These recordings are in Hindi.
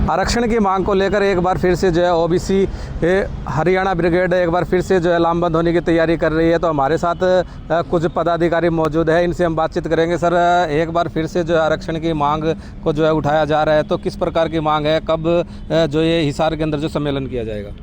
आरक्षण की मांग को लेकर एक बार फिर से जो है ओबीसी हरियाणा ब्रिगेड एक बार फिर से जो है लामबंद होने की तैयारी कर रही है। तो हमारे साथ कुछ पदाधिकारी मौजूद है, इनसे हम बातचीत करेंगे। सर, एक बार फिर से जो है आरक्षण की मांग को जो है उठाया जा रहा है, तो किस प्रकार की मांग है, कब जो ये हिसार के अंदर जो सम्मेलन किया जाएगा?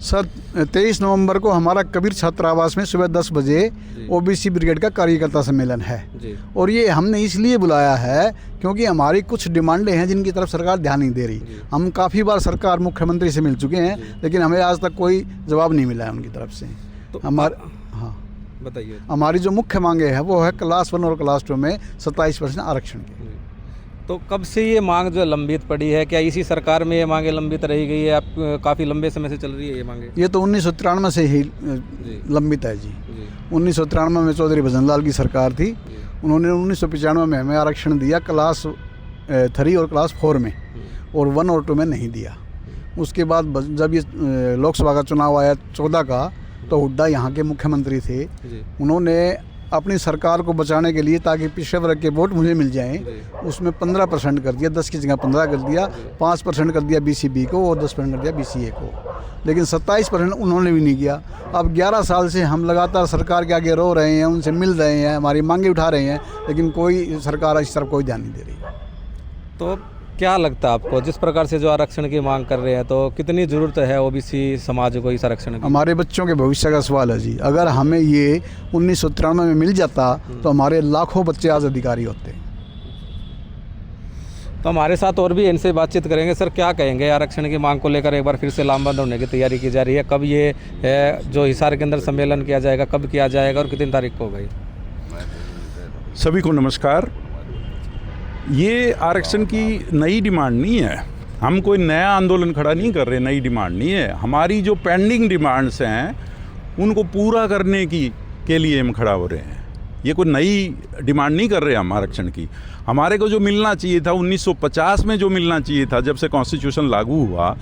सर, 23 नवंबर को हमारा कबीर छात्रावास में सुबह 10 बजे ओबीसी ब्रिगेड का कार्यकर्ता सम्मेलन है जी। और ये हमने इसलिए बुलाया है क्योंकि हमारी कुछ डिमांडें हैं जिनकी तरफ सरकार ध्यान नहीं दे रही। हम काफ़ी बार सरकार मुख्यमंत्री से मिल चुके हैं, लेकिन हमें आज तक कोई जवाब नहीं मिला है उनकी तरफ से। तो हाँ बताइए। हमारी जो मुख्य मांगे है वो है क्लास 1 और क्लास 2 में 27% आरक्षण की। तो कब से ये मांग जो लंबित पड़ी है? क्या इसी सरकार में ये मांगे लंबित रही गई है? आप काफ़ी लंबे समय से चल रही है ये मांगे? ये तो 1993 से ही लंबित है जी। 1993 में चौधरी भजनलाल की सरकार थी। उन्होंने 1995 में हमें आरक्षण दिया क्लास 3 और क्लास 4 में, और 1 और 2 में नहीं दिया। उसके बाद जब ये लोकसभा का चुनाव आया 14 का, तो हुड्डा यहाँ के मुख्यमंत्री थे। उन्होंने अपनी सरकार को बचाने के लिए, ताकि पिछड़े वर्ग के वोट मुझे मिल जाएं, उसमें 15% कर दिया, 10 की जगह 15 कर दिया, 5% कर दिया बीसीबी को और 10% कर दिया बीसीए को। लेकिन 27% उन्होंने भी नहीं किया। अब 11 साल से हम लगातार सरकार के आगे रो रहे हैं, उनसे मिल रहे हैं, हमारी मांगे उठा रहे हैं, लेकिन कोई सरकार इस तरफ कोई ध्यान नहीं दे रही। तो क्या लगता है आपको, जिस प्रकार से जो आरक्षण की मांग कर रहे हैं, तो कितनी ज़रूरत है ओबीसी समाज को इस आरक्षण की? हमारे बच्चों के भविष्य का सवाल है जी। अगर हमें ये 1993 में मिल जाता तो हमारे लाखों बच्चे आज अधिकारी होते। तो हमारे साथ और भी इनसे बातचीत करेंगे। सर, क्या कहेंगे आरक्षण की मांग को लेकर? एक बार फिर से लामबंद होने की तैयारी की जा रही है, कब ये जो हिसार के अंदर सम्मेलन किया जाएगा, कब किया जाएगा और कितनी तारीख को होगा? सभी को नमस्कार। ये आरक्षण की नई डिमांड नहीं है, हम कोई नया आंदोलन खड़ा नहीं कर रहे, नई डिमांड नहीं है। हमारी जो पेंडिंग डिमांड्स हैं उनको पूरा करने के लिए हम खड़ा हो रहे हैं। ये कोई नई डिमांड नहीं कर रहे हम आरक्षण की। हमारे को जो मिलना चाहिए था 1950 में, जो मिलना चाहिए था जब से कॉन्स्टिट्यूशन लागू हुआ,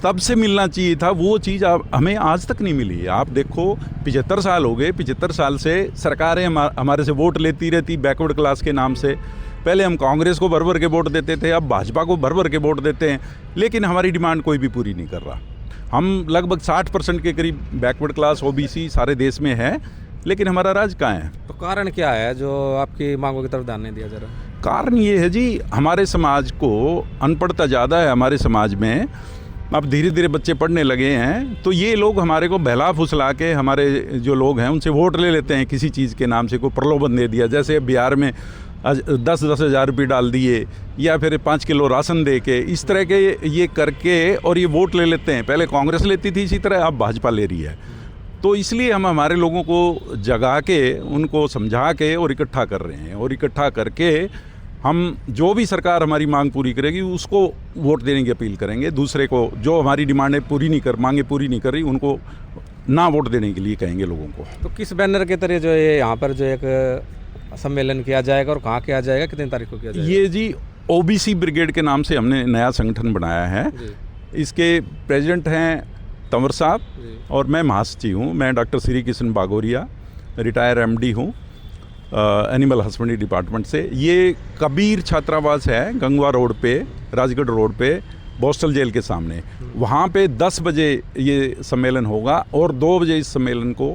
तब से मिलना चाहिए था, वो चीज़ हमें आज तक नहीं मिली। आप देखो 75 साल हो गए, 75 साल से सरकारें हमारे से वोट लेती रहती बैकवर्ड क्लास के नाम से। पहले हम कांग्रेस को भर भर के वोट देते थे, अब भाजपा को भर भर के वोट देते हैं, लेकिन हमारी डिमांड कोई भी पूरी नहीं कर रहा। हम लगभग 60% के करीब बैकवर्ड क्लास ओबीसी सारे देश में है, लेकिन हमारा राज कहाँ है? तो कारण क्या है जो आपकी मांगों की तरफ ध्यान नहीं दिया जा रहा? कारण ये है जी, हमारे समाज को अनपढ़ता ज़्यादा है। हमारे समाज में अब धीरे धीरे बच्चे पढ़ने लगे हैं, तो ये लोग हमारे को बहला फुसला के, हमारे जो लोग हैं उनसे वोट ले लेते हैं किसी चीज़ के नाम से। कोई प्रलोभन दे दिया, जैसे बिहार में 10-10 हज़ार रुपये डाल दिए, या फिर 5 किलो राशन दे के, इस तरह के ये करके और ये वोट ले लेते हैं। पहले कांग्रेस लेती थी इसी तरह, अब भाजपा ले रही है। तो इसलिए हम हमारे लोगों को जगा के, उनको समझा के और इकट्ठा कर रहे हैं, और इकट्ठा करके हम जो भी सरकार हमारी मांग पूरी करेगी उसको वोट देने की अपील करेंगे। दूसरे को जो हमारी डिमांडें मांगे पूरी नहीं कर रही, उनको ना वोट देने के लिए कहेंगे लोगों को। तो किस बैनर के तहत जो है यहाँ पर जो एक सम्मेलन किया जाएगा और कहाँ किया जाएगा, कितनी तारीख को किया जाएगा? ये जी ओबीसी ब्रिगेड के नाम से हमने नया संगठन बनाया है। इसके प्रेसिडेंट हैं तंवर साहब, और मैं महासचिव हूँ। मैं doctor Shri Krishna Bagoria, retire MD हूँ एनिमल हस्बेंड्री डिपार्टमेंट से। ये कबीर छात्रावास है गंगवा रोड पे, राजगढ़ रोड पे, बोस्टल जेल के सामने। वहाँ पे 10 बजे ये सम्मेलन होगा और 2 बजे इस सम्मेलन को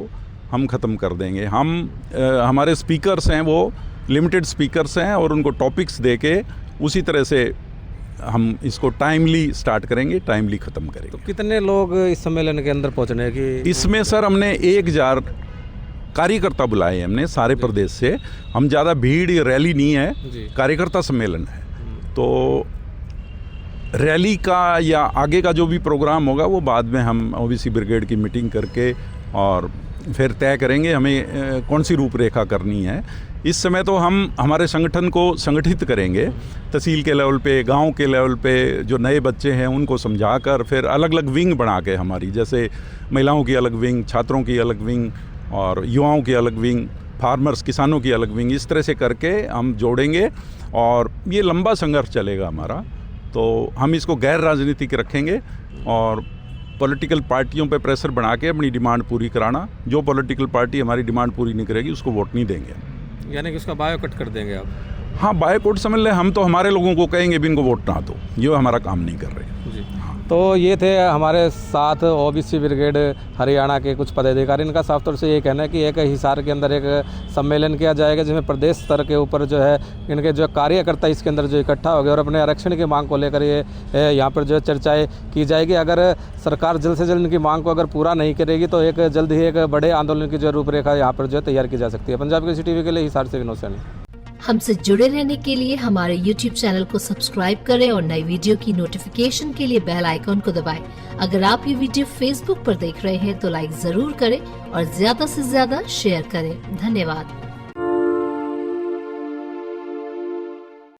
हम ख़त्म कर देंगे। हमारे स्पीकर्स हैं वो लिमिटेड स्पीकर्स हैं, और उनको टॉपिक्स दे के उसी तरह से हम इसको टाइमली स्टार्ट करेंगे, टाइमली ख़त्म करेंगे। तो कितने लोग इस सम्मेलन के अंदर पहुँचने की? इसमें सर हमने 1000 कार्यकर्ता बुलाए हैं हमने सारे प्रदेश से। हम ज़्यादा भीड़ या रैली नहीं है, कार्यकर्ता सम्मेलन है। तो रैली का या आगे का जो भी प्रोग्राम होगा वो बाद में हम ओबीसी ब्रिगेड की मीटिंग करके और फिर तय करेंगे हमें कौन सी रूपरेखा करनी है। इस समय तो हम हमारे संगठन को संगठित करेंगे, तहसील के लेवल पे, गांव के लेवल पे जो नए बच्चे हैं उनको समझाकर, फिर अलग अलग विंग बना के हमारी, जैसे महिलाओं की अलग विंग, छात्रों की अलग विंग, और युवाओं की अलग विंग, फार्मर्स किसानों की अलग विंग, इस तरह से करके हम जोड़ेंगे और ये लंबा संघर्ष चलेगा हमारा। तो हम इसको गैर राजनीतिक रखेंगे और पॉलिटिकल पार्टियों पे प्रेशर बना के अपनी डिमांड पूरी कराना। जो पॉलिटिकल पार्टी हमारी डिमांड पूरी नहीं करेगी उसको वोट नहीं देंगे। यानी कि उसका बायोकट कर देंगे आप? हाँ बायकॉट समझ लें, हम तो हमारे लोगों को कहेंगे भी इनको वोट ना दो, ये हमारा काम नहीं कर रहे। जी। तो ये थे हमारे साथ ओबीसी ब्रिगेड हरियाणा के कुछ पदाधिकारी। इनका साफ तौर से ये कहना है कि एक हिसार के अंदर एक सम्मेलन किया जाएगा जिसमें प्रदेश स्तर के ऊपर जो है इनके जो कार्यकर्ता इसके अंदर जो इकट्ठा हो गए और अपने आरक्षण की मांग को लेकर ये यहाँ पर जो है चर्चाएँ की जाएगी। अगर सरकार जल्द से जल्द इनकी मांग को अगर पूरा नहीं करेगी तो एक जल्द ही एक बड़े आंदोलन की जो रूपरेखा यहाँ पर जो है तैयार की जा सकती है। पंजाब केसरी टीवी के लिए हिसार से विनोद सैनी। हमसे जुड़े रहने के लिए हमारे YouTube चैनल को सब्सक्राइब करें और नई वीडियो की नोटिफिकेशन के लिए बेल आइकॉन को दबाएं। अगर आप ये वीडियो Facebook पर देख रहे हैं तो लाइक जरूर करें और ज्यादा से ज्यादा शेयर करें। धन्यवाद।